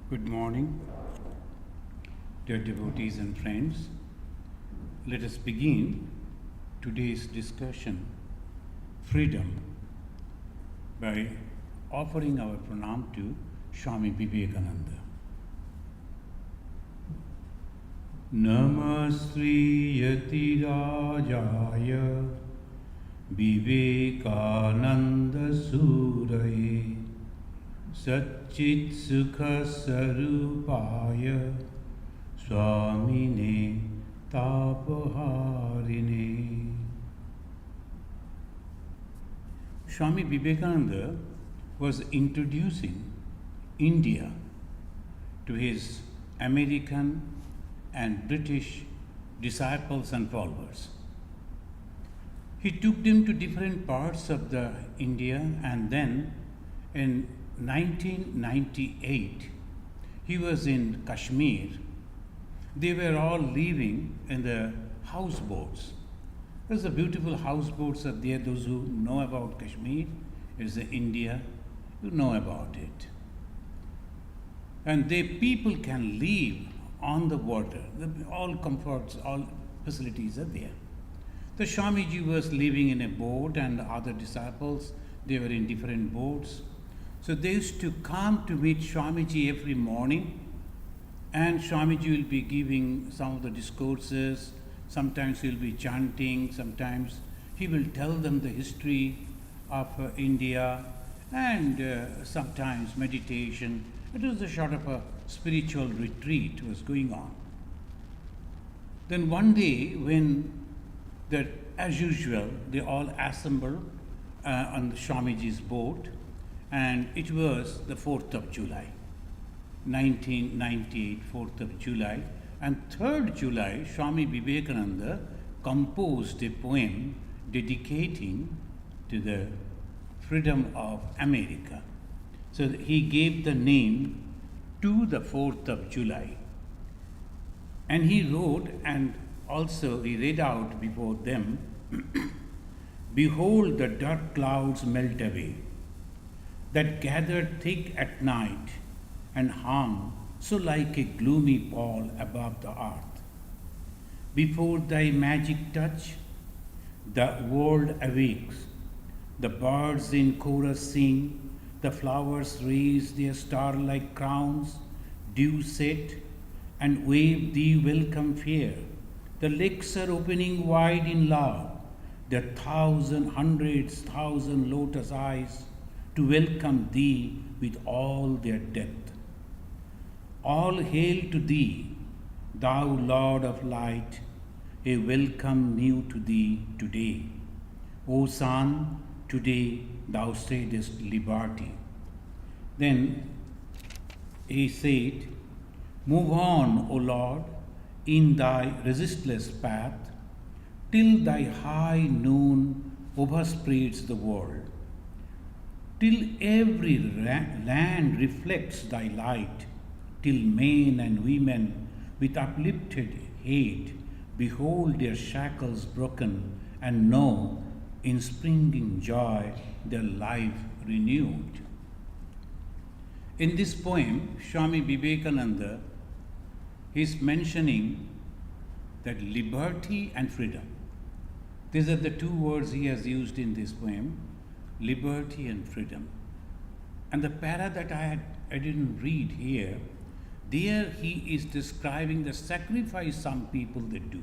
Good morning, dear devotees and friends. Let us begin today's discussion, Freedom, by offering our pranam to Swami Vivekananda. Namasriyati Rajaya Vivekananda Suraye Satchit Sukha Sarupaya Swamine Tapaharine. Swami Vivekananda was introducing India to his American and British disciples and followers. He took them to different parts of the India, and then in 1998 he was in Kashmir. They were all living in the houseboats. There's a beautiful houseboats are there. Those who know about Kashmir, it's the India, you know about it. And the people can live on the water. All comforts, all facilities are there. The Swamiji was living in a boat, and the other disciples, they were in different boats. So they used to come to meet Swamiji every morning, and Swamiji will be giving some of the discourses. Sometimes he will be chanting, sometimes he will tell them the history of India, and sometimes meditation. It was a sort of a spiritual retreat was going on. Then one day, when as usual, they all assembled on the Swamiji's boat, and it was the 4th of July, 1998, 4th of July. And 3rd July, Swami Vivekananda composed a poem dedicating to the freedom of America. So he gave the name to the 4th of July. And he wrote, and also he read out before them, "Behold, the dark clouds melt away, that gathered thick at night and hung so like a gloomy pall above the earth. Before thy magic touch, the world awakes, the birds in chorus sing, the flowers raise their star-like crowns, dew set, and wave thee welcome fair. The lakes are opening wide in love, their thousand lotus eyes to welcome thee with all their depth. All hail to thee, thou Lord of light, a welcome new to thee today. O Son, today thou saidest liberty." Then he said, "Move on, O Lord, in thy resistless path, till thy high noon overspreads the world, till every land reflects thy light, till men and women with uplifted head behold their shackles broken and know in springing joy their life renewed." In this poem, Swami Vivekananda is mentioning that liberty and freedom. These are the two words he has used in this poem, liberty and freedom. And the para that I didn't read here, there he is describing the sacrifice some people they do.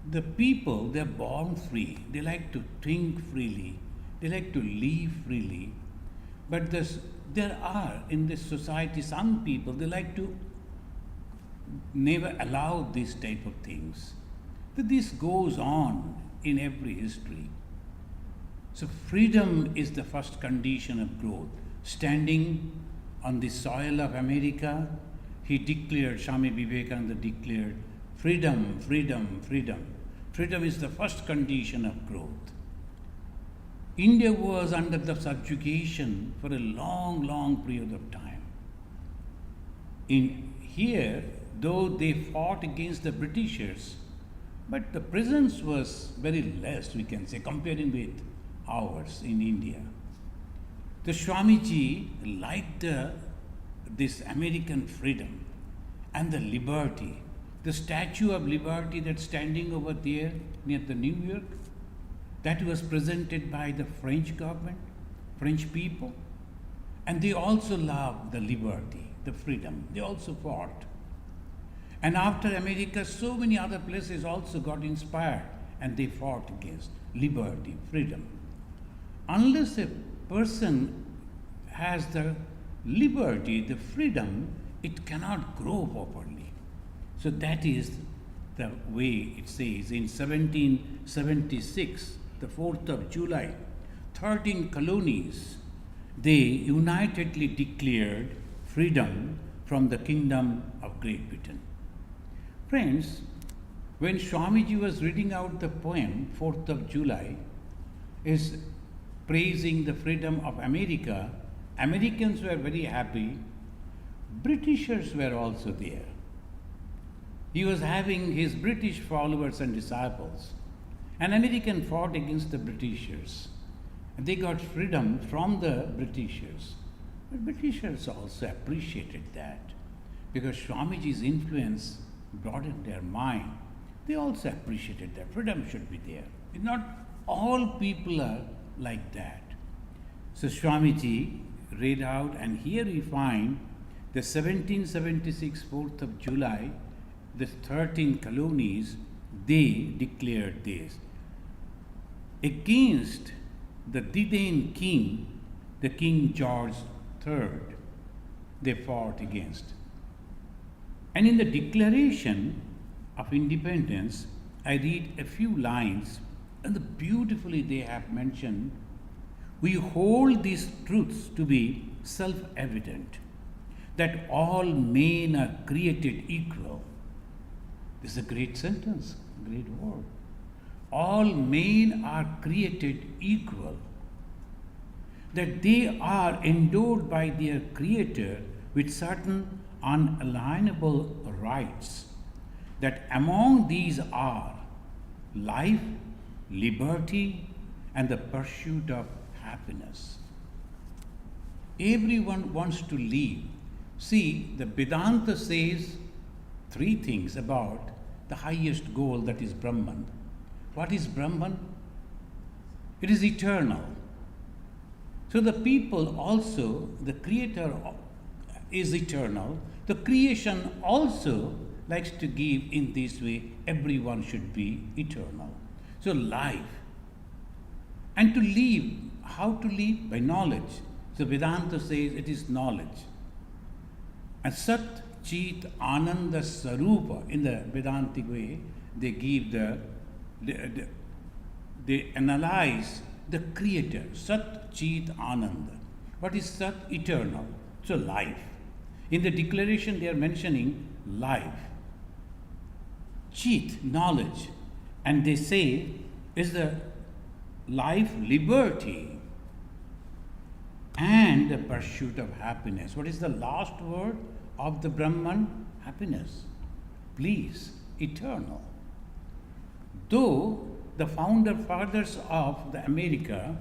The people, they're born free. They like to think freely. They like to live freely. But there are in this society some people, they like to never allow this type of things. But this goes on in every history. So freedom is the first condition of growth. Standing on the soil of America, he declared, Swami Vivekananda declared, freedom, freedom, freedom. Freedom is the first condition of growth. India was under the subjugation for a long period of time. In here, though they fought against the Britishers, but the presence was very less, we can say, comparing with ours in India. The Swamiji liked the this American freedom and the liberty, the Statue of Liberty that's standing over there near the New York, that was presented by the French government, French people, and they also loved the liberty, the freedom. They also fought. And after America, so many other places also got inspired and they fought against liberty, freedom. Unless a person has the liberty, the freedom, it cannot grow properly. So that is the way it says in 1776, the 4th of July, 13 colonies, they unitedly declared freedom from the kingdom of Great Britain. Friends, when Swamiji was reading out the poem, 4th of July, is praising the freedom of America, Americans were very happy. Britishers were also there. He was having his British followers and disciples. An American fought against the Britishers. They got freedom from the Britishers. But Britishers also appreciated that because Swamiji's influence broadened their mind. They also appreciated that freedom should be there. Not all people are like that. So Swamiji read out, and here we find the 1776 4th of July, the 13 colonies, they declared this. Against the Didane king, the King George III, they fought against. And in the Declaration of Independence, I read a few lines, and beautifully they have mentioned, we hold these truths to be self-evident, that all men are created equal. This is a great sentence, a great word. All men are created equal, that they are endowed by their Creator with certain unalienable rights, that among these are life, liberty, and the pursuit of happiness. Everyone wants to live. See, the Vedanta says three things about the highest goal, that is Brahman. What is Brahman? It is eternal. So the people also, the Creator is eternal. The creation also likes to give in this way, everyone should be eternal. So life. And to live, how to live? By knowledge. So Vedanta says it is knowledge. And Sat, Chit, Ananda, Sarupa, in the Vedantic way, they give they analyze the Creator, Sat, Chit, Ananda. What is Sat? Eternal. So life. In the declaration they are mentioning life. Chit, knowledge. And they say is the life, liberty, and the pursuit of happiness. What is the last word of the Brahman? Happiness, bliss, eternal. Though the founder fathers of the America,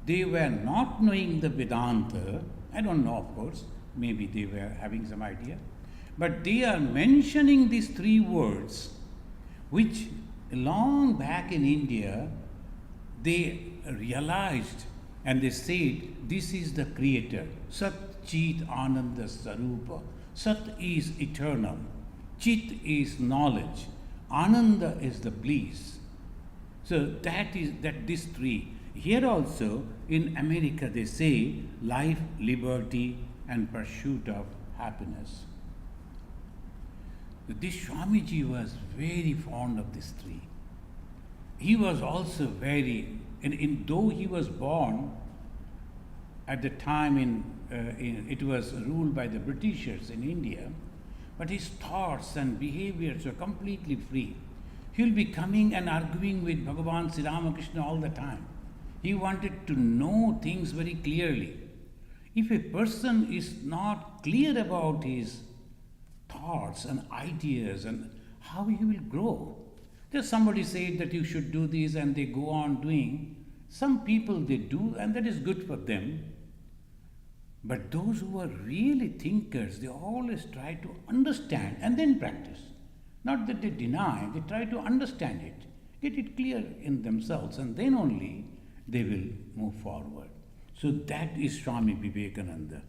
they were not knowing the Vedanta, I don't know, of course, maybe they were having some idea, but they are mentioning these three words, which long back in India, they realized and they said, this is the Creator. Sat, Chit, Ananda, Sarupa. Sat is eternal. Chit is knowledge. Ananda is the bliss. So that these three. Here also in America they say life, liberty, and pursuit of happiness. This Swamiji was very fond of these three. He was also very, though he was born at the time it was ruled by the Britishers in India, but his thoughts and behaviors were completely free. He will be coming and arguing with Bhagavan Sri Ramakrishna all the time. He wanted to know things very clearly. If a person is not clear about his thoughts and ideas and how he will grow. Just somebody said that you should do this and they go on doing. Some people they do and that is good for them. But those who are really thinkers, they always try to understand and then practice. Not that they deny, they try to understand it, get it clear in themselves, and then only they will move forward. So that is Swami Vivekananda.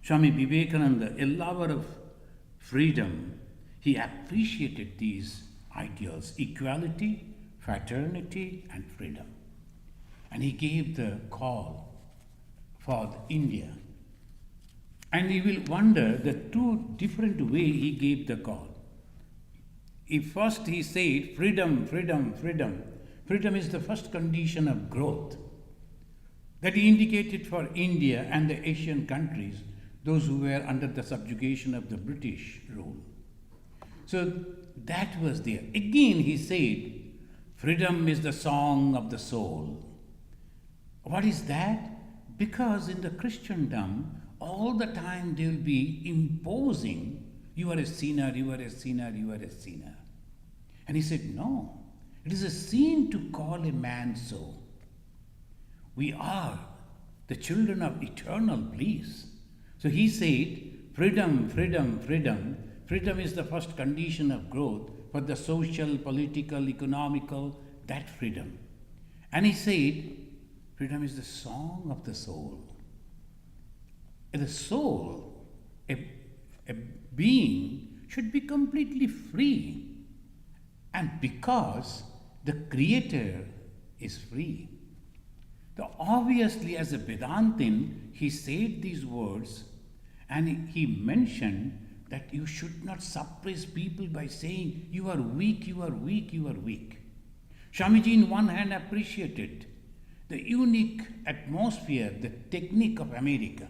Swami Vivekananda, a lover of freedom, he appreciated these ideals: equality, fraternity, and freedom. And he gave the call for India. And you will wonder the two different ways he gave the call. First he said, freedom, freedom, freedom. Freedom is the first condition of growth. That he indicated for India and the Asian countries, those who were under the subjugation of the British rule. So that was there. Again he said, freedom is the song of the soul. What is that? Because in the Christendom, all the time they will be imposing, you are a sinner, you are a sinner, you are a sinner. And he said, no, it is a sin to call a man so. We are the children of eternal bliss. So he said, freedom, freedom, freedom. Freedom is the first condition of growth for the social, political, economical, that freedom. And he said, freedom is the song of the soul. The soul, a being, should be completely free. And because the Creator is free. So obviously, as a Vedantin, he said these words and he mentioned that you should not suppress people by saying, you are weak, you are weak, you are weak. Swamiji, in one hand, appreciated the unique atmosphere, the technique of America.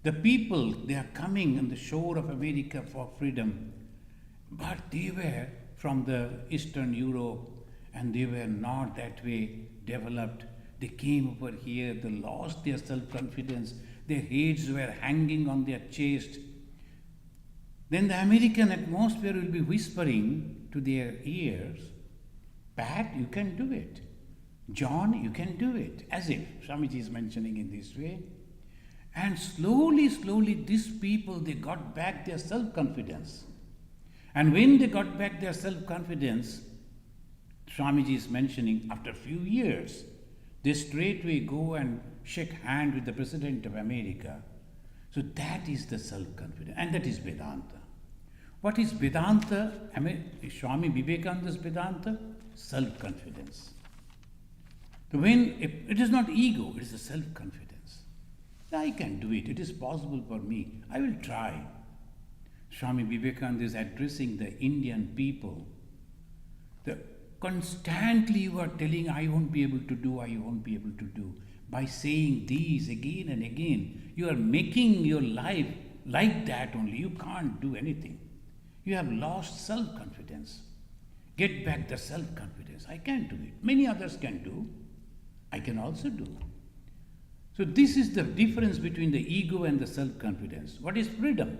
The people, they are coming on the shore of America for freedom, but they were from the Eastern Europe and they were not that way developed. They came over here, they lost their self-confidence, their heads were hanging on their chest. Then the American atmosphere will be whispering to their ears, Pat, you can do it. John, you can do it. As if Swamiji is mentioning in this way. And slowly, slowly, these people, they got back their self-confidence. And when they got back their self-confidence, Swamiji is mentioning, after a few years, they straightway go and shake hand with the President of America. So that is the self-confidence, and that is Vedanta. What is Vedanta? Swami Vivekananda's Vedanta? Self-confidence. So when it is not ego, it is a self-confidence. I can do it. It is possible for me. I will try. Swami Vivekananda is addressing the Indian people. Constantly you are telling, I won't be able to do, I won't be able to do. By saying these again and again, you are making your life like that only. You can't do anything. You have lost self-confidence. Get back the self-confidence. I can't do it. Many others can do. I can also do. So this is the difference between the ego and the self-confidence. What is freedom?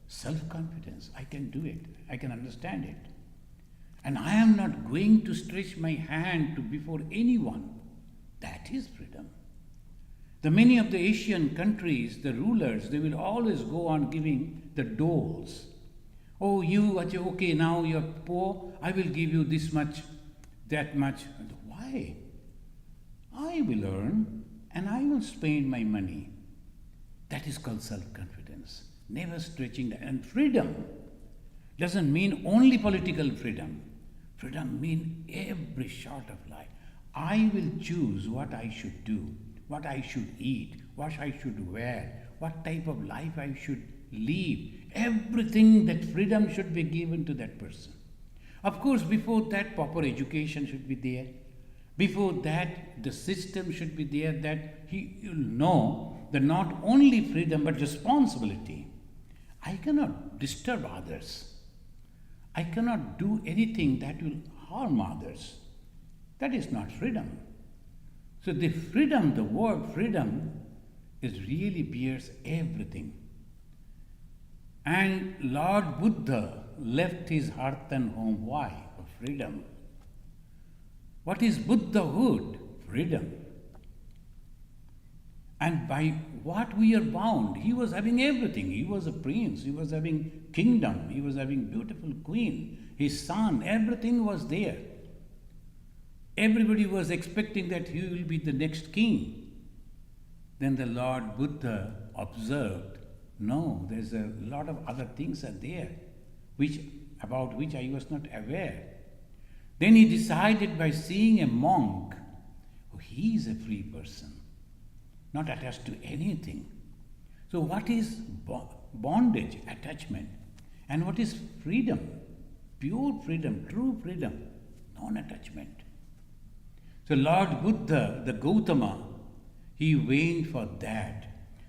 Self-confidence. I can do it. I can understand it. And I am not going to stretch my hand to before anyone. That is freedom. The many of the Asian countries, the rulers, they will always go on giving the doles. Oh, you, okay, now you're poor, I will give you this much, that much. And why? I will earn and I will spend my money. That is called self-confidence. Never stretching that. And freedom doesn't mean only political freedom. Freedom means every sort of life. I will choose what I should do, what I should eat, what I should wear, what type of life I should live. Everything, that freedom should be given to that person. Of course, before that, proper education should be there. Before that, the system should be there that he will know that not only freedom but responsibility. I cannot disturb others. I cannot do anything that will harm others. That is not freedom. So the freedom, the word freedom, is really bears everything. And Lord Buddha left his hearth and home. Why? For freedom. What is Buddhahood? Freedom. And by what we are bound, he was having everything. He was a prince, he was having kingdom, he was having beautiful queen, his son, everything was there. Everybody was expecting that he will be the next king. Then the Lord Buddha observed, no, there's a lot of other things are there, about which I was not aware. Then he decided by seeing a monk, oh, he is a free person, not attached to anything. So what is bondage, attachment? And what is freedom? Pure freedom, true freedom, non-attachment. So Lord Buddha, the Gautama, he went for that.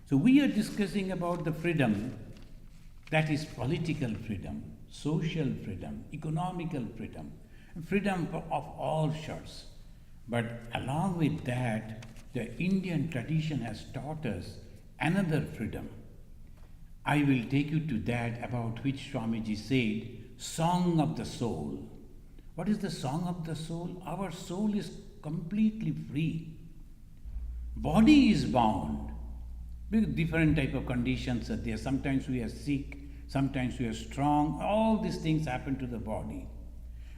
So we are discussing about the freedom that is political freedom, social freedom, economical freedom, freedom of all sorts. But along with that, the Indian tradition has taught us another freedom. I will take you to that about which Swamiji said, Song of the Soul. What is the song of the soul? Our soul is completely free. Body is bound. Because different type of conditions are there. Sometimes we are sick, sometimes we are strong. All these things happen to the body.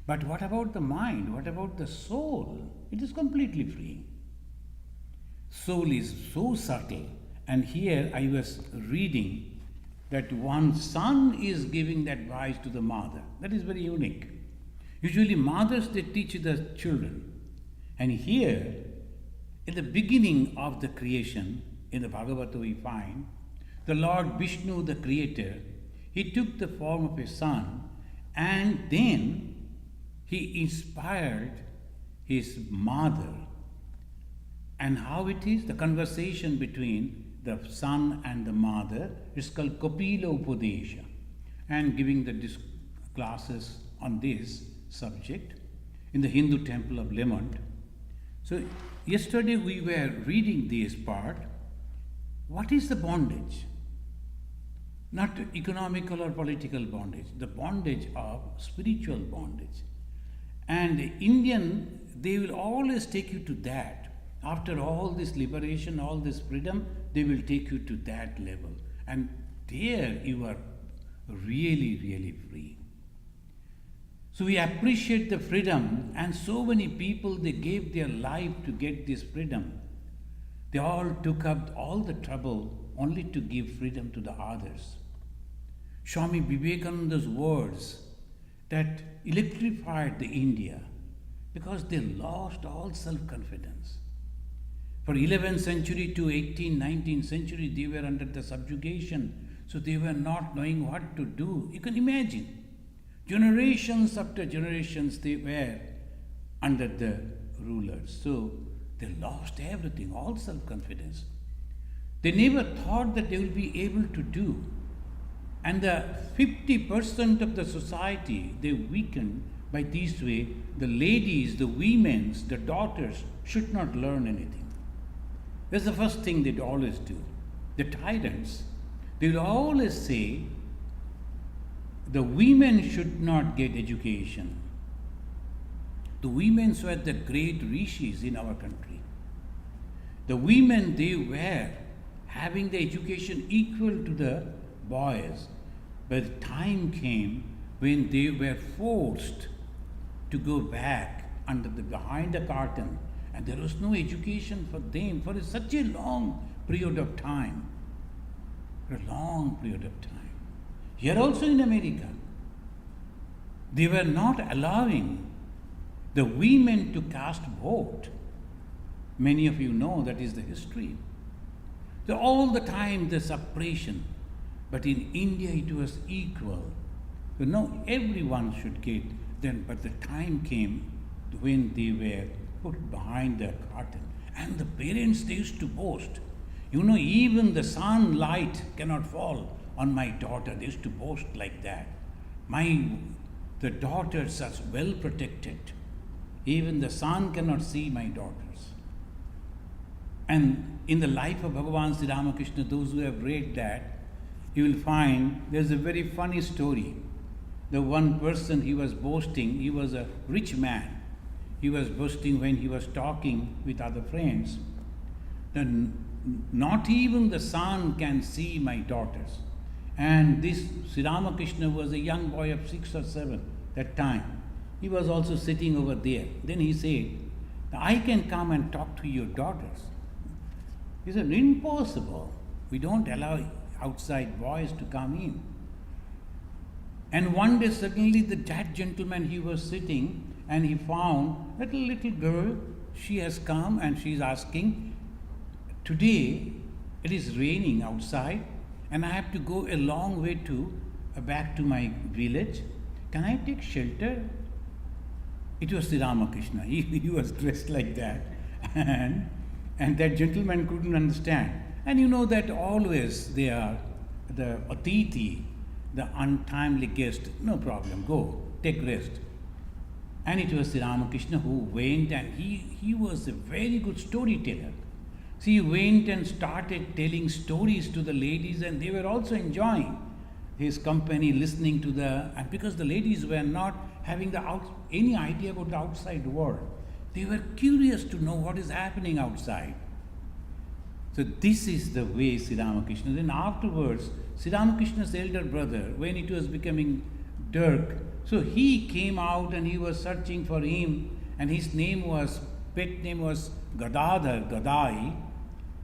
But what about the mind? What about the soul? It is completely free. Soul is so subtle. And here I was reading that one son is giving that advice to the mother. That is very unique. Usually mothers, they teach the children. And here, in the beginning of the creation, in the Bhagavata we find, the Lord Vishnu, the creator, he took the form of a son and then he inspired his mother. And how it is? The conversation between the son and the mother is called Kapila Upadesha, and giving the classes on this subject in the Hindu temple of Lemont. So yesterday we were reading this part. What is the bondage? Not economical or political bondage, the bondage of spiritual bondage. And the Indian, they will always take you to that. After all this liberation, all this freedom, they will take you to that level. And there you are really, really free. So we appreciate the freedom, and so many people, they gave their life to get this freedom. They all took up all the trouble only to give freedom to the others. Swami Vivekananda's words that electrified the India, because they lost all self-confidence. For 11th century to 18th, 19th century, they were under the subjugation, so they were not knowing what to do. You can imagine. Generations after generations, they were under the rulers. So they lost everything, all self-confidence. They never thought that they will be able to do. And the 50% of the society, they weakened by this way. The ladies, the women, the daughters should not learn anything. That's the first thing they'd always do. The tyrants, they will always say, the women should not get education. The women were the great rishis in our country. The women, they were having the education equal to the boys. But the time came when they were forced to go back behind the curtain, and there was no education for them for such a long period of time. For a long period of time. Here also in America, they were not allowing the women to cast vote. Many of you know that is the history. So all the time the suppression, but in India it was equal. So no, everyone should get then, but the time came when they were put behind the curtain. And the parents, they used to boast. You know, even the sunlight cannot fall on my daughter. They used to boast like that. The daughters are well protected. Even the sun cannot see my daughters. And in the life of Bhagavan Sri Ramakrishna, those who have read that, you will find there's a very funny story. The one person, he was boasting, he was a rich man. He was boasting when he was talking with other friends. Then not even the sun can see my daughters. And this Sri Ramakrishna was a young boy of 6 or 7 that time. He was also sitting over there. Then he said, I can come and talk to your daughters. He said, impossible. We don't allow outside boys to come in. And one day suddenly that gentleman, he was sitting and he found that little girl, she has come and she is asking, today it is raining outside and I have to go a long way back to my village. Can I take shelter? It was Sri Ramakrishna. He was dressed like that. And that gentleman couldn't understand. And you know that always they are the atiti, the untimely guest. No problem, go, take rest. And it was Sri Ramakrishna who went, and he was a very good storyteller. So he went and started telling stories to the ladies, and they were also enjoying his company, listening to and because the ladies were not having any idea about the outside world. They were curious to know what is happening outside. So this is the way Sri Ramakrishna. Then afterwards, Sri Ramakrishna's elder brother, when it was becoming dark, so he came out and he was searching for him, and his pet name was Gadadhar, Gadai.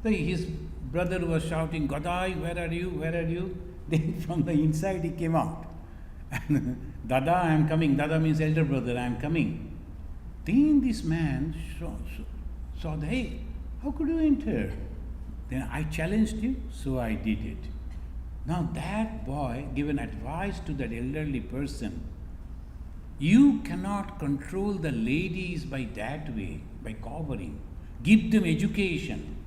So his brother was shouting, Gadai, where are you, where are you? Then from the inside he came out. And Dada, I am coming. Dada means elder brother, I am coming. Then this man saw that, hey, how could you enter? Then I challenged you, so I did it. Now that boy gave an advice to that elderly person. You cannot control the ladies by that way, by covering. Give them education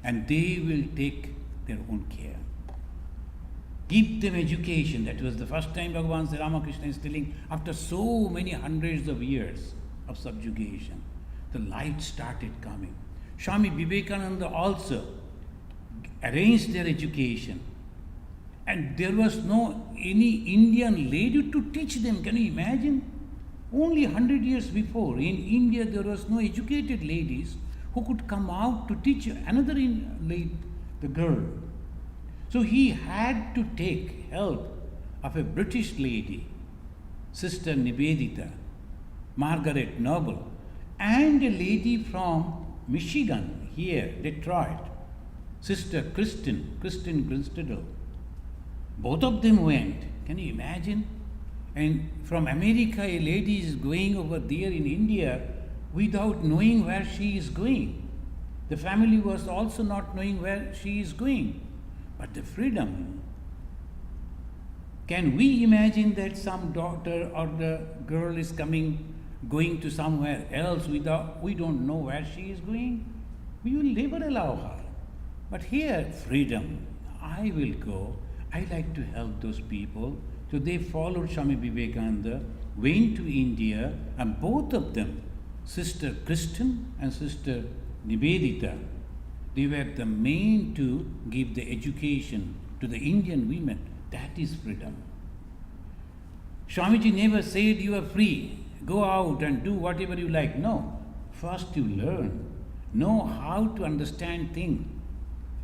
and they will take their own care. Give them education. That was the first time Bhagavan Sri Ramakrishna is telling, after so many hundreds of years of subjugation, the light started coming. Swami Vivekananda also arranged their education. And there was no any Indian lady to teach them. Can you imagine? Only 100 years before, in India, there was no educated ladies who could come out to teach another the girl. So he had to take help of a British lady, Sister Nivedita, Margaret Noble, and a lady from Michigan, here, Detroit, Sister Kristen Grinstedel. Both of them went. Can you imagine? And from America, a lady is going over there in India without knowing where she is going. The family was also not knowing where she is going. But the freedom. Can we imagine that some daughter or the girl is going to somewhere else we don't know where she is going? We will never allow her. But here, freedom. I will go. I like to help those people. So they followed Swami Vivekananda, went to India, and both of them, Sister Kristen and Sister Nivedita, they were the main to give the education to the Indian women. That is freedom. Swamiji never said you are free, go out and do whatever you like. No, first you learn, know how to understand things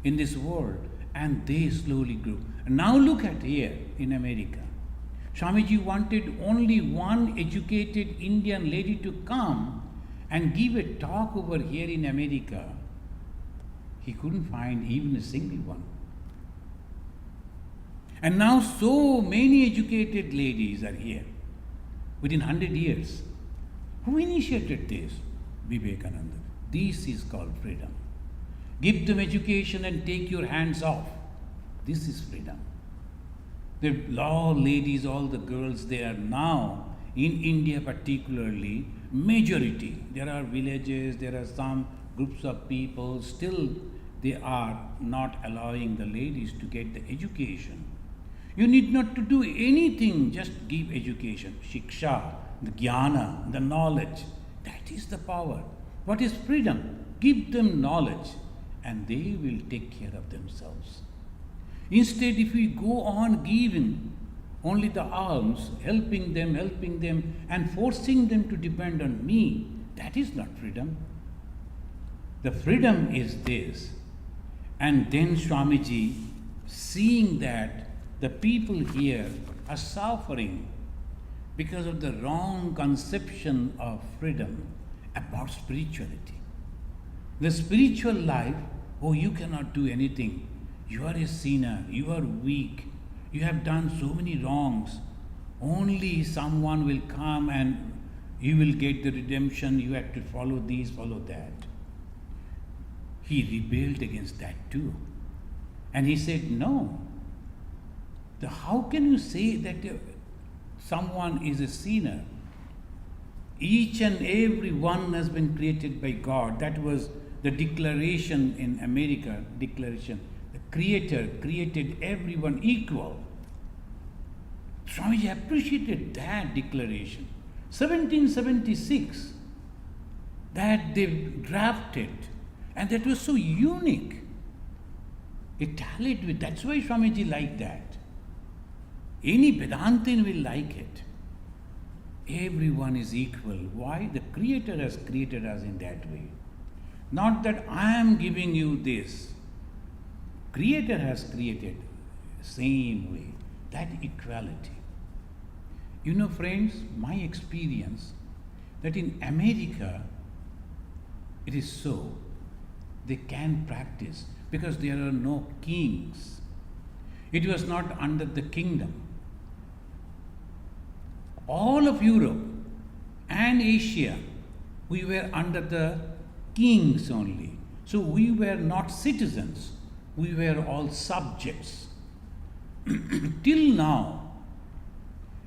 in this world, and they slowly grew. And now look at here in America. Swamiji wanted only one educated Indian lady to come and give a talk over here in America. He couldn't find even a single one. And now so many educated ladies are here within 100 years. Who initiated this? Vivekananda. This is called freedom. Give them education and take your hands off. This is freedom. The law ladies, all the girls, they are now, in India particularly, majority. There are villages, there are some groups of people, still they are not allowing the ladies to get the education. You need not to do anything, just give education. Shiksha, the jnana, the knowledge. That is the power. What is freedom? Give them knowledge and they will take care of themselves. Instead, if we go on giving only the alms, helping them, and forcing them to depend on me, that is not freedom. The freedom is this. And then Swamiji, seeing that the people here are suffering because of the wrong conception of freedom about spirituality. The spiritual life, oh, you cannot do anything. You are a sinner, you are weak, you have done so many wrongs. Only someone will come and you will get the redemption, you have to follow this, follow that. He rebelled against that too. And he said, no. How can you say that someone is a sinner? Each and every one has been created by God. That was the declaration in America, declaration. The Creator created everyone equal. Swamiji appreciated that declaration. 1776, that they drafted, and that was so unique. It tallied with, that's why Swamiji liked that. Any Vedantin will like it. Everyone is equal. Why? The Creator has created us in that way. Not that I am giving you this. Creator has created same way. That equality. You know, friends, my experience that in America it is so. They can practice because there are no kings. It was not under the kingdom. All of Europe and Asia, we were under the kings only. So we were not citizens. We were all subjects. Till now,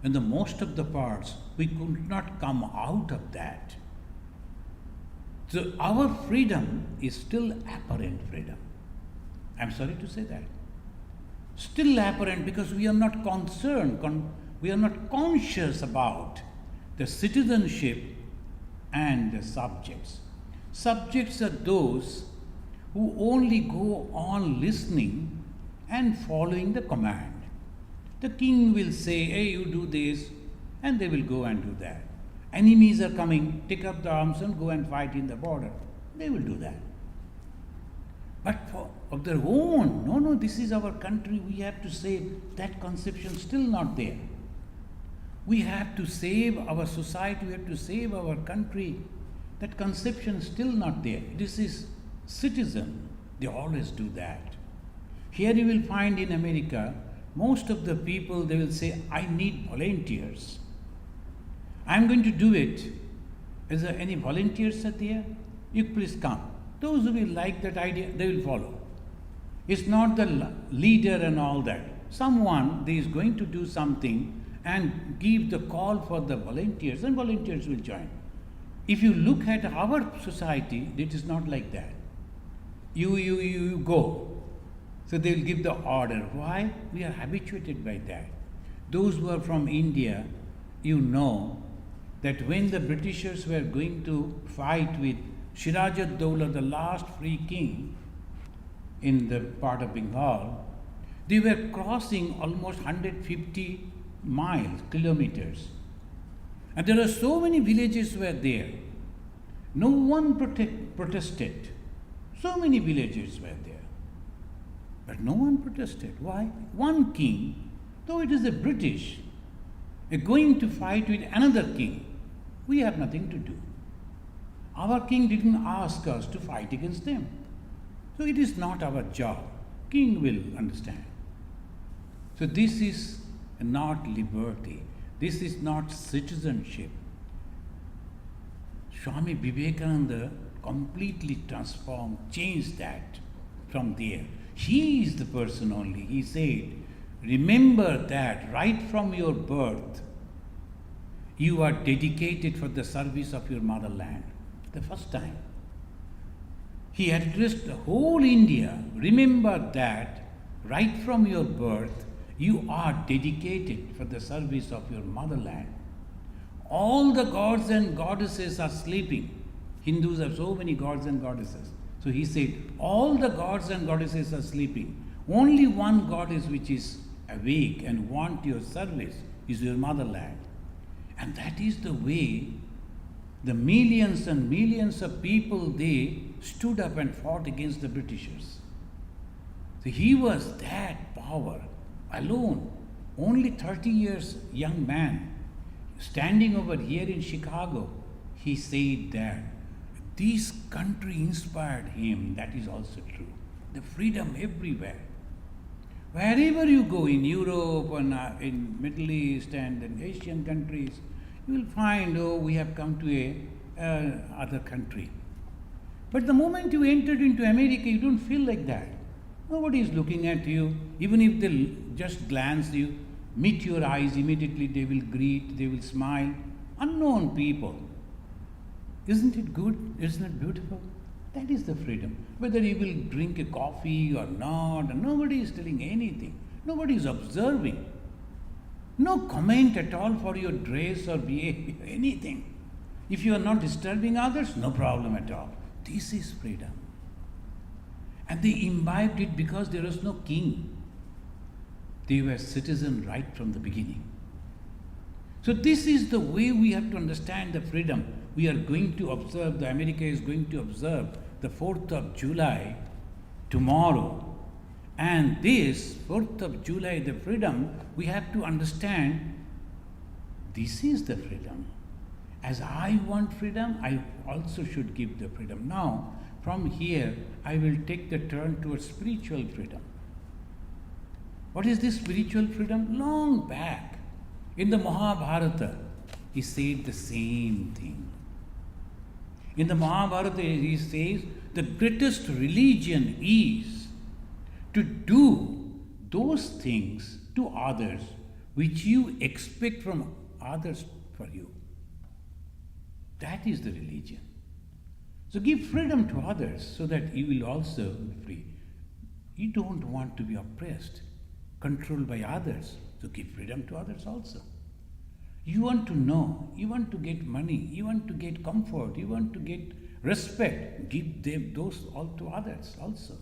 in the most of the parts, we could not come out of that. So our freedom is still apparent freedom. I'm sorry to say that. Still apparent because we are not concerned, we are not conscious about the citizenship and the subjects. Subjects are those who only go on listening and following the command. The king will say, hey, you do this, and they will go and do that. Enemies are coming, take up the arms and go and fight in the border. They will do that. But of their own, no, this is our country, we have to save. That conception still not there. We have to save our society, we have to save our country. That conception is still not there. This is citizen. They always do that. Here you will find in America, most of the people, they will say, I need volunteers. I'm going to do it. Is there any volunteers are there? You please come. Those who will like that idea, they will follow. It's not the leader and all that. Someone is going to do something and give the call for the volunteers, and volunteers will join. If you look at our society, it is not like that. You go. So they will give the order. Why? We are habituated by that. Those who are from India, you know that when the Britishers were going to fight with Siraj-ud-Dowlah, the last free king in the part of Bengal, they were crossing almost 150 kilometers. And there are so many villages were there. No one protested. So many villages were there. But no one protested. Why? One king, though it is the British, are going to fight with another king. We have nothing to do. Our king didn't ask us to fight against them. So it is not our job. King will understand. So this is not liberty. This is not citizenship. Swami Vivekananda completely transformed, changed that from there. He is the person only. He said, remember that right from your birth, you are dedicated for the service of your motherland. The first time. He addressed the whole India. Remember that right from your birth, you are dedicated for the service of your motherland. All the gods and goddesses are sleeping. Hindus have so many gods and goddesses. So he said, all the gods and goddesses are sleeping. Only one goddess which is awake and want your service is your motherland. And that is the way the millions and millions of people, they stood up and fought against the Britishers. So he was that power alone, only 30 years young man, standing over here in Chicago. He said that this country inspired him. That is also true. The freedom everywhere. Wherever you go in Europe and in Middle East and in Asian countries, you will find, oh, we have come to a other country. But the moment you entered into America, you don't feel like that. Nobody is looking at you. Even if they just glance you, meet your eyes, immediately they will greet, they will smile. Unknown people. Isn't it good? Isn't it beautiful? That is the freedom. Whether you will drink a coffee or not, nobody is telling anything. Nobody is observing. No comment at all for your dress or behavior, anything. If you are not disturbing others, no problem at all. This is freedom. And they imbibed it because there was no king. They were citizens right from the beginning. So this is the way we have to understand the freedom. We are going to observe, America is going to observe the 4th of July tomorrow. And this 4th of July, the freedom, we have to understand this is the freedom. As I want freedom, I also should give the freedom. Now, from here, I will take the turn towards spiritual freedom. What is this spiritual freedom? Long back, in the Mahabharata, he said the same thing. In the Mahabharata, he says, the greatest religion is to do those things to others which you expect from others for you. That is the religion. So give freedom to others so that you will also be free. You don't want to be oppressed, controlled by others. So give freedom to others also. You want to know, you want to get money, you want to get comfort, you want to get respect, give them those all to others also.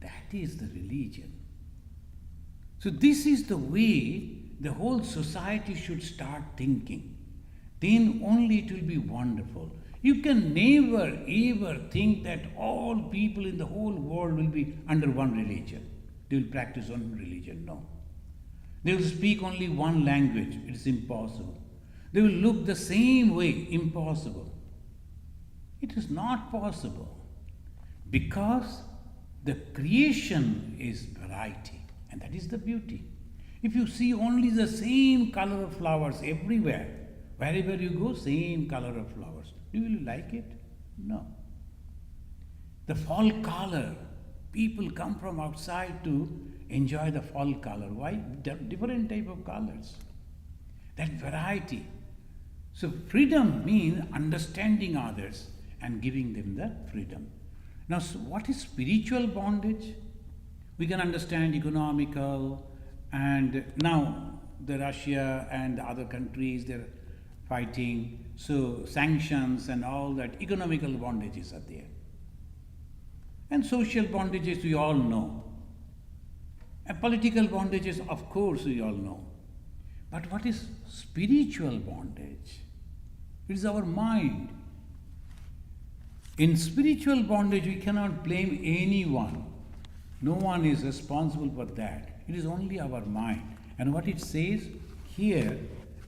That is the religion. So this is the way the whole society should start thinking. Then only it will be wonderful. You can never ever think that all people in the whole world will be under one religion. They will practice one religion. No. They will speak only one language. It is impossible. They will look the same way. Impossible. It is not possible. Because the creation is variety. And that is the beauty. If you see only the same color of flowers everywhere, wherever you go, same color of flowers, do you like it? No. The fall color, people come from outside to enjoy the fall color. Why? Different type of colors. That variety. So freedom means understanding others and giving them the freedom. Now, so what is spiritual bondage? We can understand economical, and now the Russia and the other countries, they're fighting. So sanctions and all that, economical bondages are there. And social bondages we all know. And political bondages, of course, we all know. But what is spiritual bondage? It is our mind. In spiritual bondage, we cannot blame anyone. No one is responsible for that. It is only our mind. And what it says here,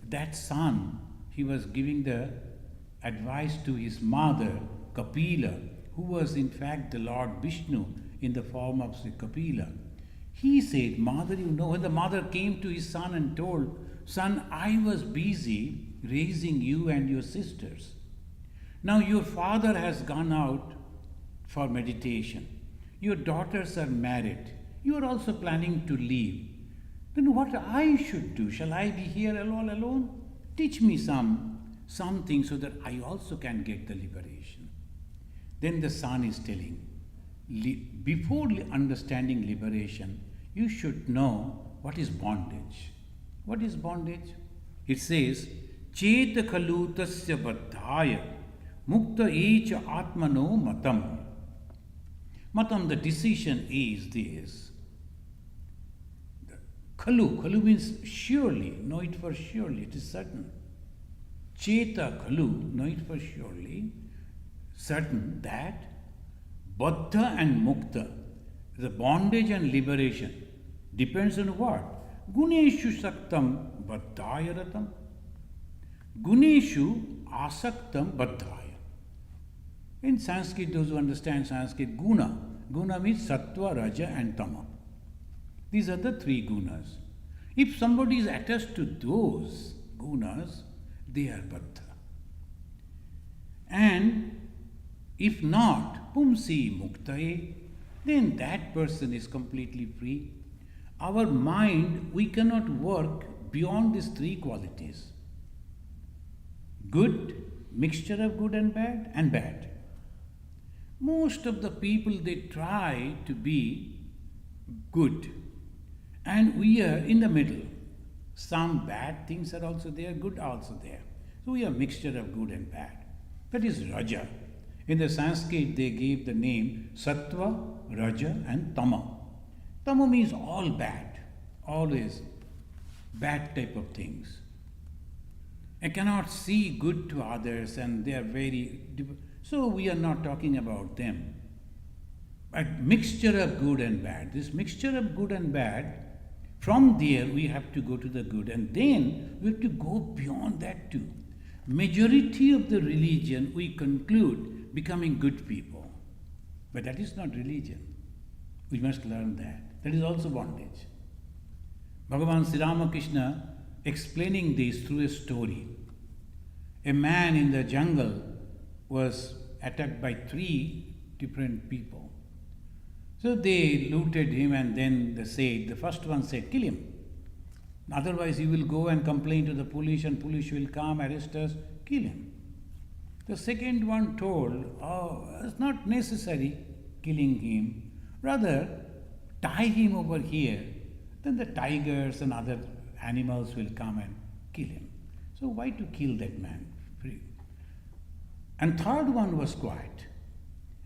that son, he was giving the advice to his mother, Kapila, who was in fact the Lord Vishnu in the form of Kapila. He said, Mother, you know, when the mother came to his son and told, Son, I was busy raising you and your sisters. Now your father has gone out for meditation. Your daughters are married. You are also planning to leave. Then what I should do? Shall I be here all alone? Teach me something so that I also can get the liberation. Then the son is telling, before understanding liberation, you should know what is bondage. What is bondage? It says, Cheta khalu tasya baddhaya mukta echa atmano matam. Matam, the decision is this. Khalu means surely, know it for surely, it is certain. Cheta khalu, know it for surely, certain that Baddha and Mukta, The bondage and liberation depends on what? Guneshu saktam baddhaya ratam. Guneshu asaktam baddhaya. In Sanskrit, those who understand Sanskrit, guna means sattva, raja and tama. These are the three gunas. If somebody is attached to those gunas, they are baddha. And if not, pumsi muktaye, then that person is completely free. Our mind, we cannot work beyond these three qualities. Good, mixture of good and bad. Most of the people, they try to be good. And we are in the middle. Some bad things are also there, good also there. So we are a mixture of good and bad. That is Raja. In the Sanskrit, they gave the name Sattva, Raja and Tama. Tama means all bad, always bad type of things. I cannot see good to others and they are very... So we are not talking about them. But mixture of good and bad. This mixture of good and bad, from there we have to go to the good. And then we have to go beyond that too. Majority of the religion, we conclude becoming good people. But that is not religion. We must learn that. That is also bondage. Bhagavan Sri Ramakrishna explaining this through a story. A man in the jungle was attacked by 3 different people. So they looted him and then they said, the first one said, kill him. Otherwise he will go and complain to the police and police will come, arrest us, kill him. The second one told, it's not necessary killing him. Rather, tie him over here. Then the tigers and other animals will come and kill him. So why to kill that man? And third one was quiet.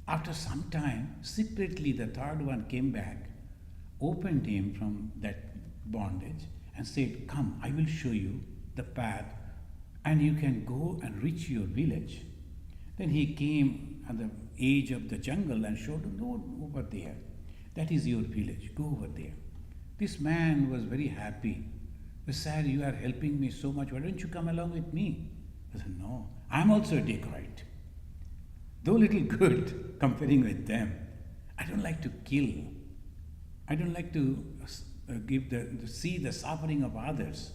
After some time, secretly the third one came back, opened him from that bondage and said, come, I will show you the path and you can go and reach your village. Then he came at the edge of the jungle and showed him, no, over there. That is your village, go over there. This man was very happy. He said, you are helping me so much, why don't you come along with me? I said, no, I'm also a dacoit. Though little good comparing with them, I don't like to kill. I don't like to see the suffering of others.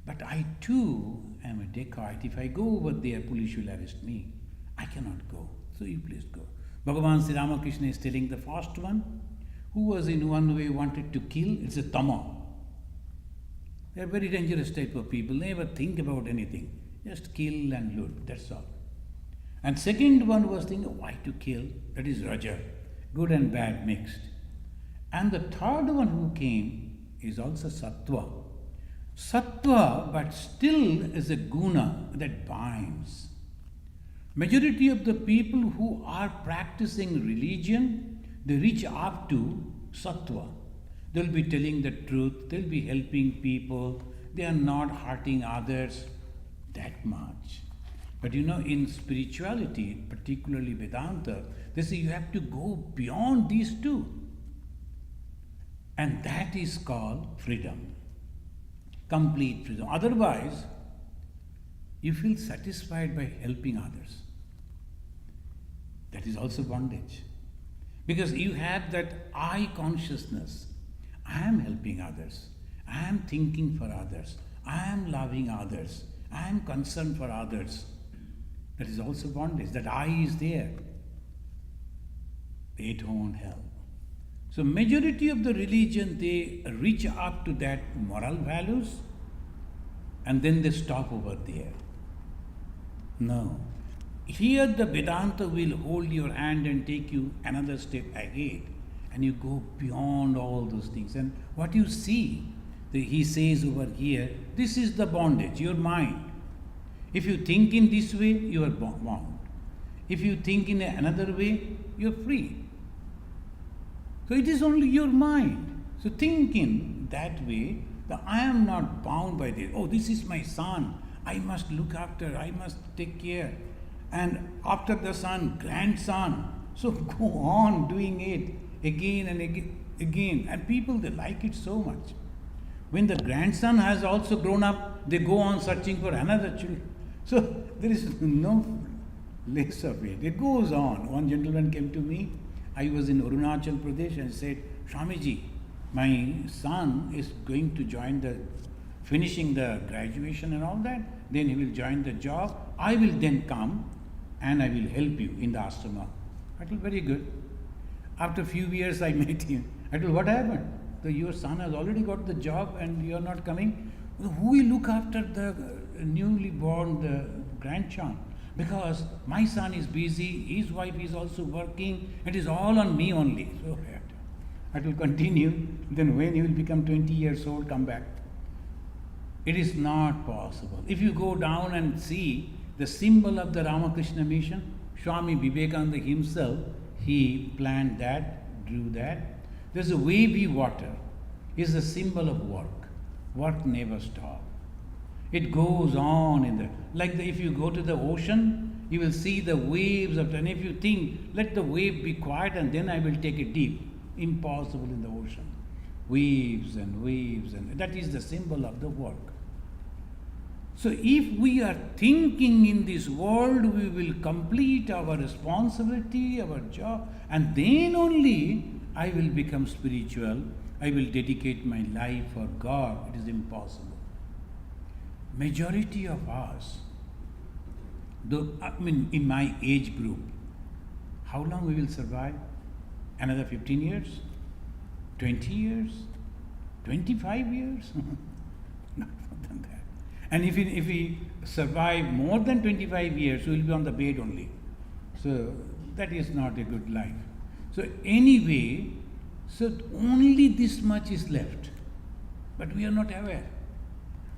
But I too am a dacoit. If I go over there, police will arrest me. I cannot go. So you please go. Bhagavan Sri Ramakrishna is telling the first one, who was in one way wanted to kill, it's a tama. They are very dangerous type of people. They never think about anything. Just kill and loot, that's all. And second one was thinking, why to kill? That is Raja. Good and bad mixed. And the third one who came is also Sattva. Sattva, but still is a guna that binds. Majority of the people who are practicing religion, they reach up to Sattva. They'll be telling the truth, they'll be helping people, they are not hurting others that much. But in spirituality, particularly Vedanta, they say you have to go beyond these two. And that is called freedom. Complete freedom. Otherwise, you feel satisfied by helping others. That is also bondage. Because you have that I consciousness. I am helping others. I am thinking for others. I am loving others. I am concerned for others. That is also bondage. That I is there. They don't help. So majority of the religion, they reach up to that moral values and then they stop over there. No. Here the Vedanta will hold your hand and take you another step ahead and you go beyond all those things. And what you see, he says over here, this is the bondage, your mind. If you think in this way, you are bound. If you think in another way, you are free. So it is only your mind. So think in that way that I am not bound by this. Oh, this is my son. I must look after, I must take care. And after the son, grandson. So go on doing it. again and again. And people, they like it so much. When the grandson has also grown up, they go on searching for another child. So there is no less of it. It goes on. One gentleman came to me. I was in Arunachal Pradesh and said, Swamiji, my son is going to finishing the graduation and all that. Then he will join the job. I will then come and I will help you in the ashrama. I told, very good. After a few years I met him. I told, what happened? Your son has already got the job and you are not coming. Who will look after the newly born, the grandchild? Because my son is busy, his wife is also working, it is all on me only. So I will continue. Then when he will become 20 years old, come back. It is not possible. If you go down and see the symbol of the Ramakrishna mission, Swami Vivekananda himself, he planned that, drew that. There's a wavy water. It's a symbol of work. Work never stops. It goes on if you go to the ocean, you will see the waves and if you think, let the wave be quiet and then I will take it deep. Impossible in the ocean. Waves and waves, and that is the symbol of the work. So if we are thinking in this world, we will complete our responsibility, our job, and then only I will become spiritual, I will dedicate my life for God. It is impossible. Majority of us, in my age group, how long we will survive? Another 15 years? 20 years? 25 years? Not more than that. And if we survive more than 25 years, we will be on the bed only. So that is not a good life. So anyway, so only this much is left. But we are not aware.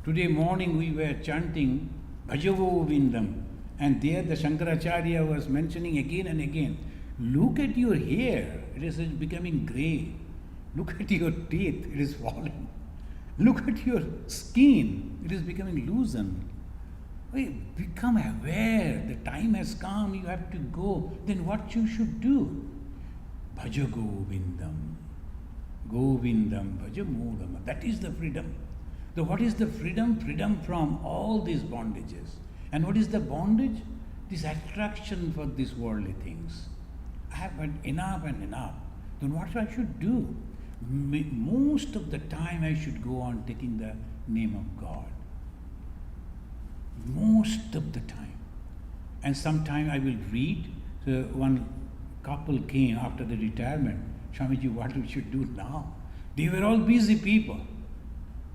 Today morning we were chanting Bhajavo Vindam, and there the Shankaracharya was mentioning again and again, look at your hair, it is becoming grey. Look at your teeth, it is falling. Look at your skin, it is becoming loosened. Become aware, the time has come, you have to go. Then what you should do? Bhaja Govindam. Govindam Bhaja Moolam. That is the freedom. So what is the freedom? Freedom from all these bondages. And what is the bondage? This attraction for these worldly things. I have had enough and enough. Then what I should do? Most of the time I should go on taking the name of God. Most of the time. And sometime I will read. So one couple came after the retirement. Swamiji, what we should do now? They were all busy people.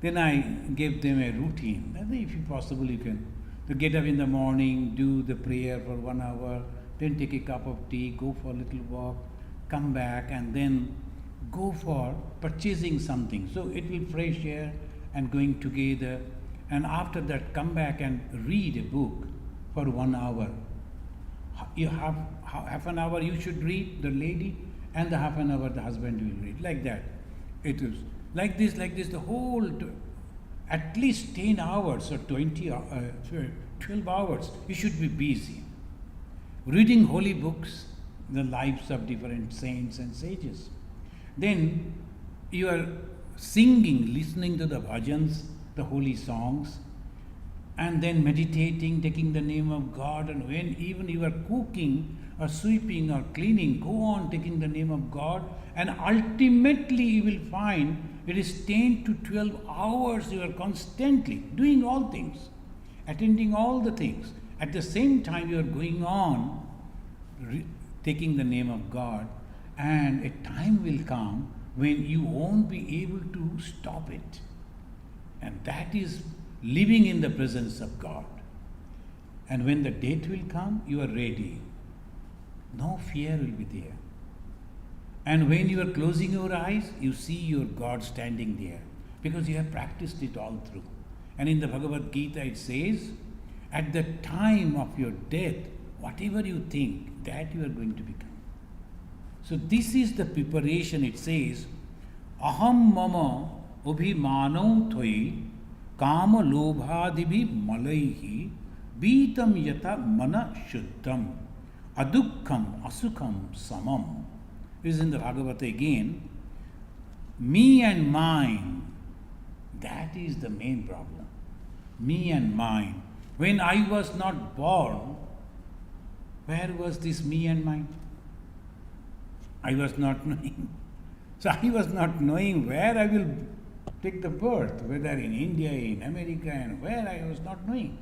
Then I gave them a routine. If possible, you can get up in the morning, do the prayer for 1 hour, then take a cup of tea, go for a little walk, come back, and then go for purchasing something. So it will fresh air and going together. And after that, come back and read a book for 1 hour. You have half an hour you should read, the lady, and the half an hour the husband will read. Like that. It is like this, the whole, at least 10 hours or 12 hours, you should be busy. Reading holy books, the lives of different saints and sages. Then you are singing, listening to the bhajans, the holy songs, and then meditating, taking the name of God. And when even you are cooking or sweeping or cleaning, go on taking the name of God, and ultimately you will find it is 10 to 12 hours you are constantly doing all things, attending all the things. At the same time you are going on taking the name of God, and a time will come when you won't be able to stop it. And that is living in the presence of God. And when the date will come, you are ready. No fear will be there. And when you are closing your eyes, you see your God standing there, because you have practiced it all through. And in the Bhagavad Gita it says, at the time of your death, whatever you think, that you are going to become. So this is the preparation. It says, Aham mama abhimano thoi kama lobhadibhi malaihi beetam yata mana shuddham adukkam asukham samam. This is in the Bhagavata again. Me and mine, that is the main problem. Me and mine. When I was not born, where was this me and mine? I was not knowing. So I was not knowing where I will take the birth, whether in India, in America, and where I was not knowing.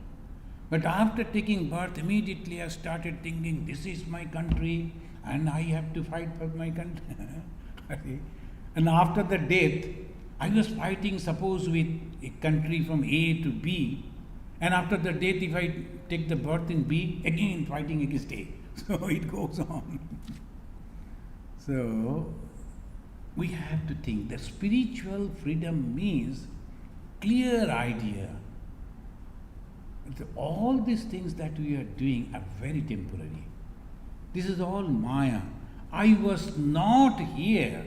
But after taking birth, immediately I started thinking, this is my country and I have to fight for my country. And after the death, I was fighting, suppose, with a country from A to B. And after the death, if I take the birth in B, again fighting against A. So it goes on. So we have to think that spiritual freedom means clear idea. All these things that we are doing are very temporary. This is all Maya. I was not here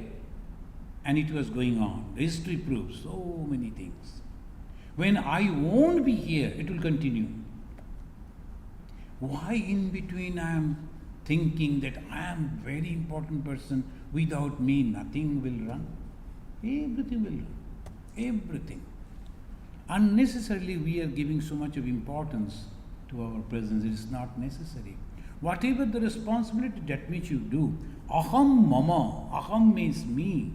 and it was going on. History proves so many things. When I won't be here, it will continue. Why in between I am thinking that I am a very important person, without me nothing will run? Everything will run. Everything. Unnecessarily we are giving so much of importance to our presence. It is not necessary. Whatever the responsibility that which you do, aham mama, aham means me,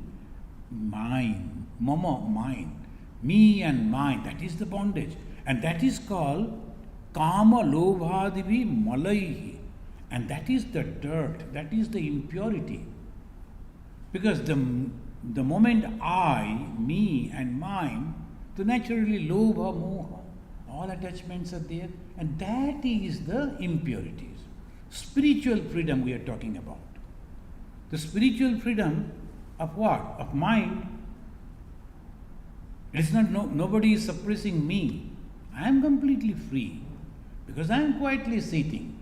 mine, mama, mine, me and mine, that is the bondage. And that is called kama lobhadivi malaihi. And that is the dirt, that is the impurity. Because the moment I, me and mine, so naturally lobha, moha, all attachments are there, and that is the impurities. Spiritual freedom we are talking about. The spiritual freedom of what? Of mind. It's not, nobody is suppressing me. I am completely free because I am quietly sitting.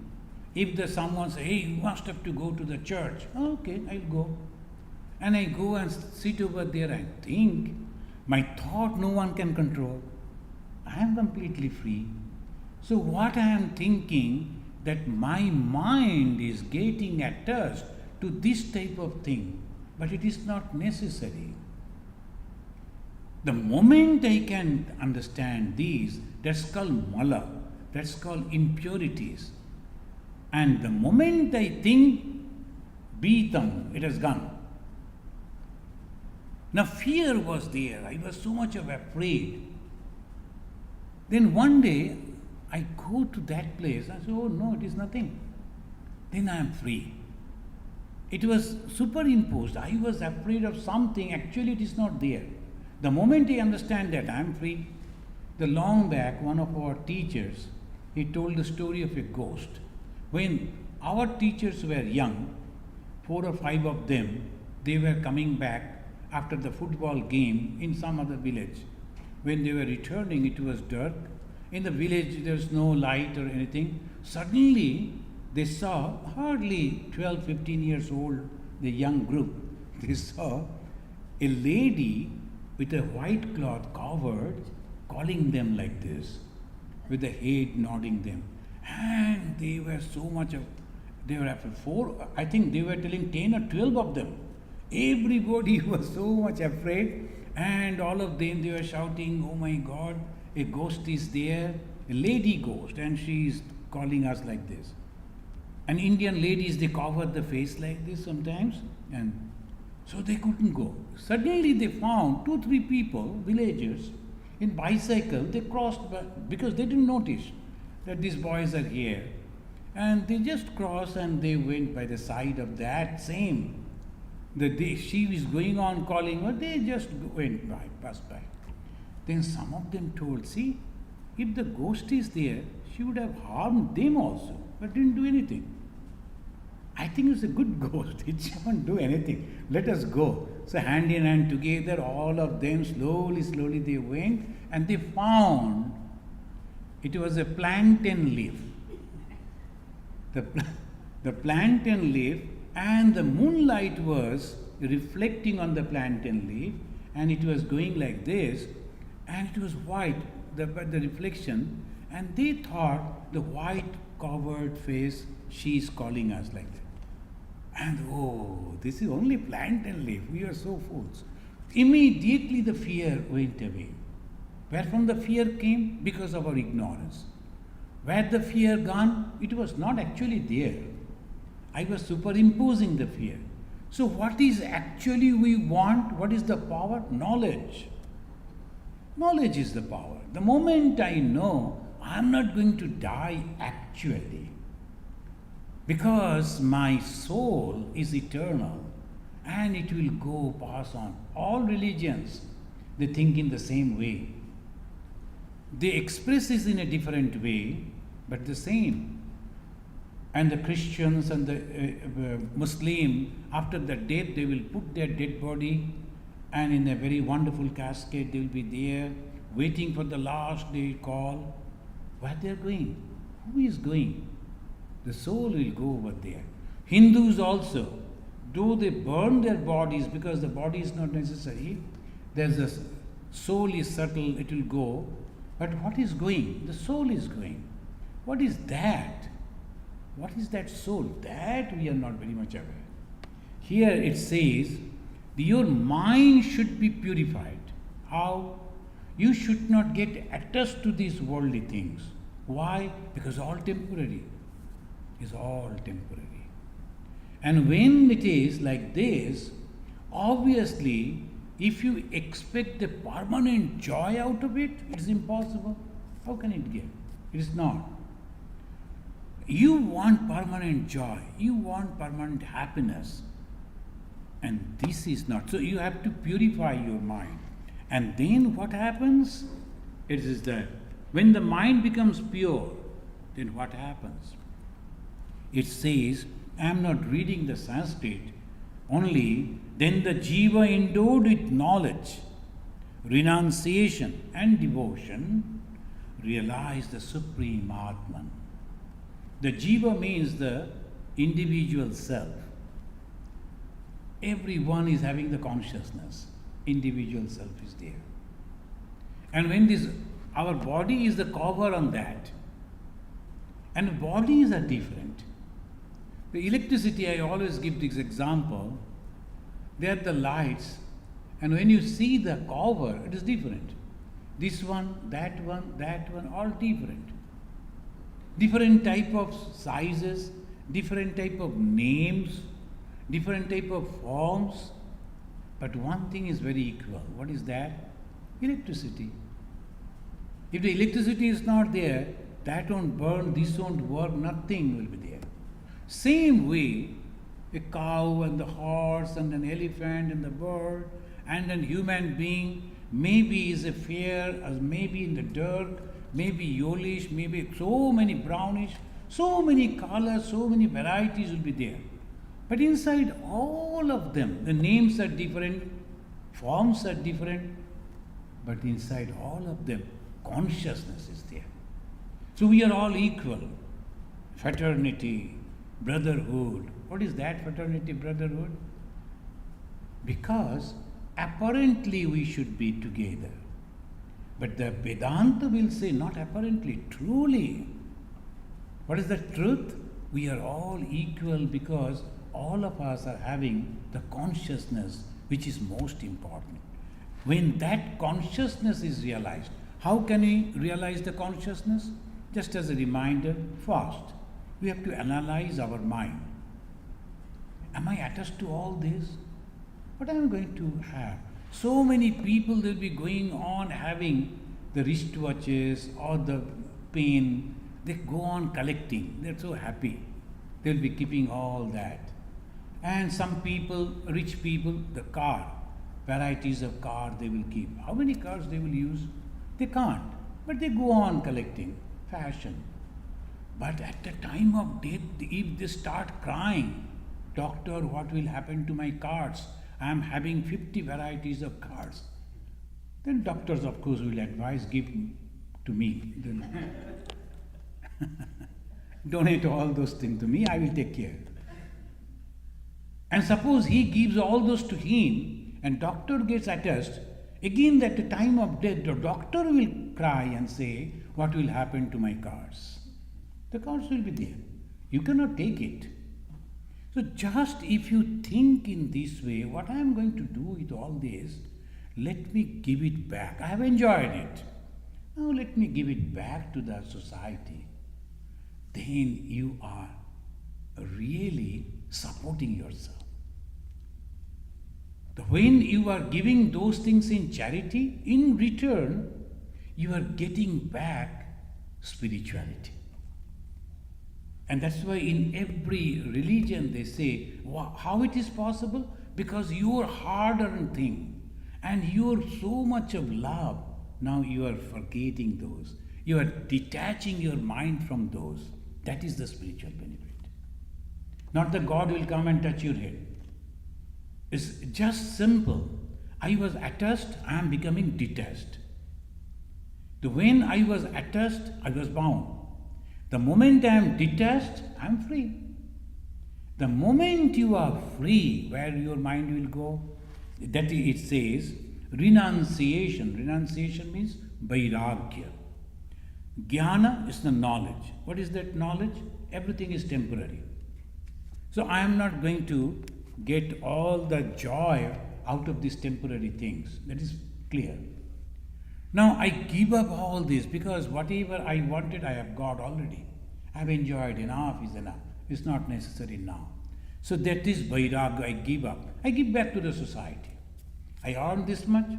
If someone says, hey, you must have to go to the church, okay, I'll go. And I go and sit over there and think. My thought no one can control. I am completely free. So what I am thinking, that my mind is getting attached to this type of thing, but it is not necessary. The moment I can understand these, that's called mala, that's called impurities. And the moment I think, beatam, it has gone. Now fear was there. I was so much of afraid. Then one day I go to that place. I say, oh no, it is nothing. Then I am free. It was superimposed. I was afraid of something. Actually, it is not there. The moment I understand that, I am free. The long back, one of our teachers, he told the story of a ghost. When our teachers were young, 4 or 5 of them, they were coming back after the football game in some other village. When they were returning, it was dark. In the village, there was no light or anything. Suddenly, they saw, hardly 12, 15 years old, the young group, they saw a lady with a white cloth covered, calling them like this, with the head nodding them. And they were so much of, they were after 4, I think they were telling 10 or 12 of them. Everybody was so much afraid, and all of them, they were shouting, oh my God, a ghost is there, a lady ghost, and she is calling us like this. And Indian ladies, they cover the face like this sometimes, and so they couldn't go. Suddenly they found 2-3 people, villagers, in bicycle. They crossed by, because they didn't notice that these boys are here. And they just crossed and they went by the side of that same. She was going on calling her, they just went by, passed by. Then some of them told, see, if the ghost is there, she would have harmed them also, but didn't do anything. I think it's a good ghost, it shouldn't do anything. Let us go. So hand in hand together, all of them slowly they went, and they found it was a plantain leaf. The plantain leaf, and the moonlight was reflecting on the plantain leaf, and it was going like this, and it was white, the reflection, and they thought the white covered face, she is calling us like that. And oh, this is only plant and leaf. We are so fools. Immediately the fear went away. Where from the fear came? Because of our ignorance. Where the fear gone? It was not actually there. I was superimposing the fear. So what is actually we want? What is the power? Knowledge. Knowledge is the power. The moment I know, I am not going to die actually. Because my soul is eternal and it will go pass on. All religions, they think in the same way. They express this in a different way, but the same. And the Christians and the Muslim, after the death, they will put their dead body and in a very wonderful casket, they will be there waiting for the last day call. Where they are going? Who is going? The soul will go over there. Hindus also, though they burn their bodies because the body is not necessary, there's a soul is subtle, it will go. But what is going? The soul is going. What is that? What is that soul? That we are not very much aware. Here it says, your mind should be purified. How? You should not get attached to these worldly things. Why? Because all temporary. Is all temporary. And when it is like this, obviously, if you expect a permanent joy out of it, it is impossible. How can it get? It is not. You want permanent joy. You want permanent happiness. And this is not. So you have to purify your mind. And then what happens? It is that when the mind becomes pure, then what happens? It says, I am not reading the Sanskrit, only then the jiva endowed with knowledge, renunciation and devotion realize the supreme Atman. The jiva means the individual self. Everyone is having the consciousness. Individual self is there. And when this, our body is the cover on that. And bodies are different. The electricity, I always give this example. They are the lights, and when you see the cover, it is different. This one, all different. Different type of sizes, different type of names, different type of forms. But one thing is very equal. What is that? Electricity. If the electricity is not there, that won't burn, this won't work, nothing will be there. Same way, a cow and the horse and an elephant and the bird and a human being maybe is a fair, as maybe in the dirt, maybe yellowish, maybe so many brownish, so many colors, so many varieties will be there. But inside all of them, the names are different, forms are different, but inside all of them, consciousness is there. So we are all equal. Fraternity, brotherhood. What is that fraternity, brotherhood? Because apparently we should be together. But the Vedanta will say not apparently, truly. What is the truth? We are all equal because all of us are having the consciousness which is most important. When that consciousness is realized, how can we realize the consciousness? Just as a reminder, first, we have to analyze our mind. Am I attached to all this? What am I going to have? So many people will be going on having the wristwatches or the pen. They go on collecting. They're so happy. They'll be keeping all that. And some people, rich people, the car, varieties of car they will keep. How many cars they will use? They can't. But they go on collecting. Fashion. But at the time of death, if they start crying, doctor, what will happen to my cards? I am having 50 varieties of cards. Then doctors, of course, will advise, give to me. Then donate all those things to me, I will take care. And suppose he gives all those to him and doctor gets attached, again at the time of death, the doctor will cry and say, what will happen to my cards? The cards will be there. You cannot take it. So, just if you think in this way, what I am going to do with all this, let me give it back. I have enjoyed it. Now, let me give it back to the society. Then you are really supporting yourself. When you are giving those things in charity, in return, you are getting back spirituality. And that's why in every religion they say, how it is possible? Because your hard-earned thing and your so much of love, now you are forgetting those. You are detaching your mind from those. That is the spiritual benefit. Not that God will come and touch your head. It's just simple. I was attached, I am becoming detached. When I was attached, I was bound. The moment I am detached, I am free. The moment you are free, where your mind will go, that it says renunciation. Renunciation means vairagya. Jnana is the knowledge. What is that knowledge? Everything is temporary. So I am not going to get all the joy out of these temporary things. That is clear. Now I give up all this because whatever I wanted I have got already. I have enjoyed, enough is enough. It's not necessary now. So that is vairagya, I give up. I give back to the society. I earned this much,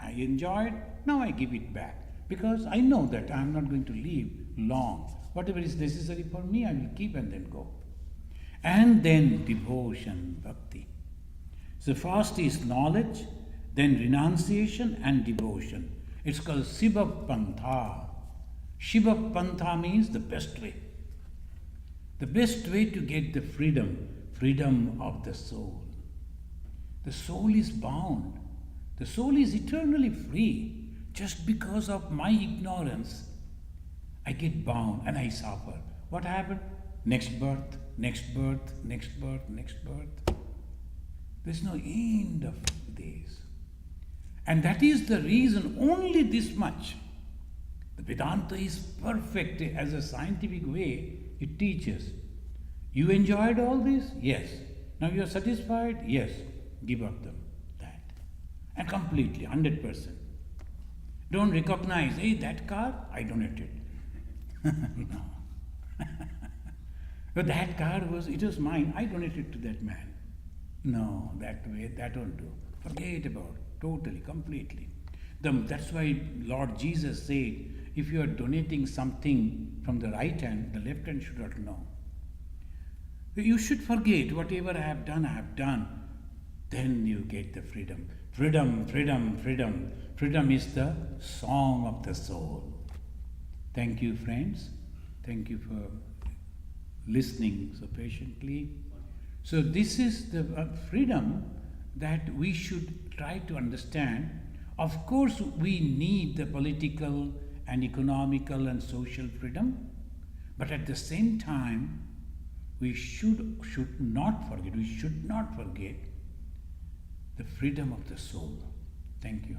I enjoyed, now I give it back. Because I know that I am not going to live long. Whatever is necessary for me, I will keep and then go. And then devotion, bhakti. So first is knowledge, then renunciation and devotion. It's called Shiva Pantha. Shiva Pantha means the best way. The best way to get the freedom of the soul. The soul is bound. The soul is eternally free. Just because of my ignorance, I get bound and I suffer. What happened? Next birth, next birth, next birth, next birth. There's no end of this. And that is the reason, only this much. The Vedanta is perfect as a scientific way, it teaches. You enjoyed all this? Yes. Now you are satisfied? Yes. Give up them. That. And completely, 100%. Don't recognize, hey, that car, I donated. No. But that car it was mine, I donated to that man. No, that way, that won't do. Forget about it, totally, completely. That's why Lord Jesus said, if you are donating something from the right hand, the left hand should not know. You should forget whatever I have done. Then you get the freedom. Freedom, freedom, freedom. Freedom is the song of the soul. Thank you, friends. Thank you for listening so patiently. So this is the freedom that we should try to understand. Of course, we need the political and economical and social freedom, but at the same time, we should not forget the freedom of the soul. Thank you.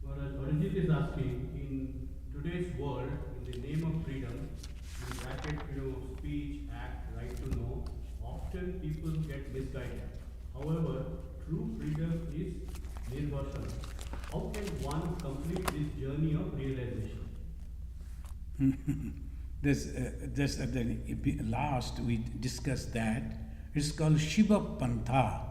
Arijit is asking, in today's world, in the name of freedom, in bracket, speech, act, right to know, often people get misguided. However, true freedom is nirvana. How can one complete this journey of realization? This at the last we discussed that. It's called Shiva Pantha.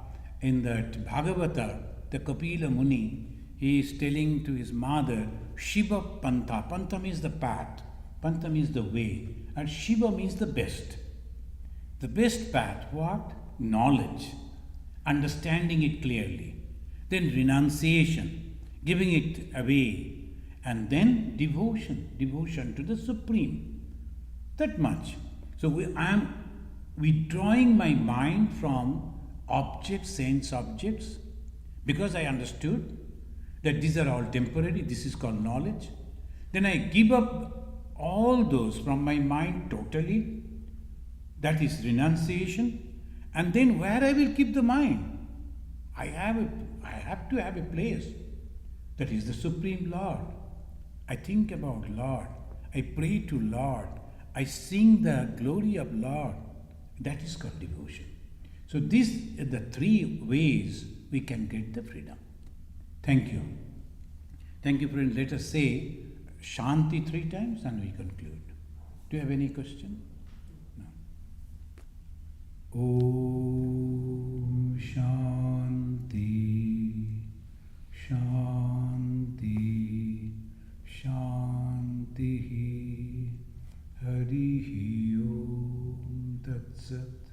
In that Bhagavata, the Kapila Muni, he is telling to his mother, Shiva Pantha. Pantha means the path. Pantha means the way. And Shiva means the best. The best path, what? Knowledge. Understanding it clearly. Then renunciation, giving it away. And then devotion to the Supreme. That much. So I am withdrawing my mind from objects, sense objects, because I understood that these are all temporary. This is called knowledge. Then I give up all those from my mind totally. That is renunciation. And then where I will keep the mind? I have to have a place. That is the Supreme Lord. I think about Lord. I pray to Lord. I sing the glory of Lord. That is called devotion. So these are the three ways we can get the freedom. Thank you. Thank you, friends. Let us say Shanti 3 times and we conclude. Do you have any question? No. Om Shanti, Shanti, Shanti, Harihi Om Tat Sat.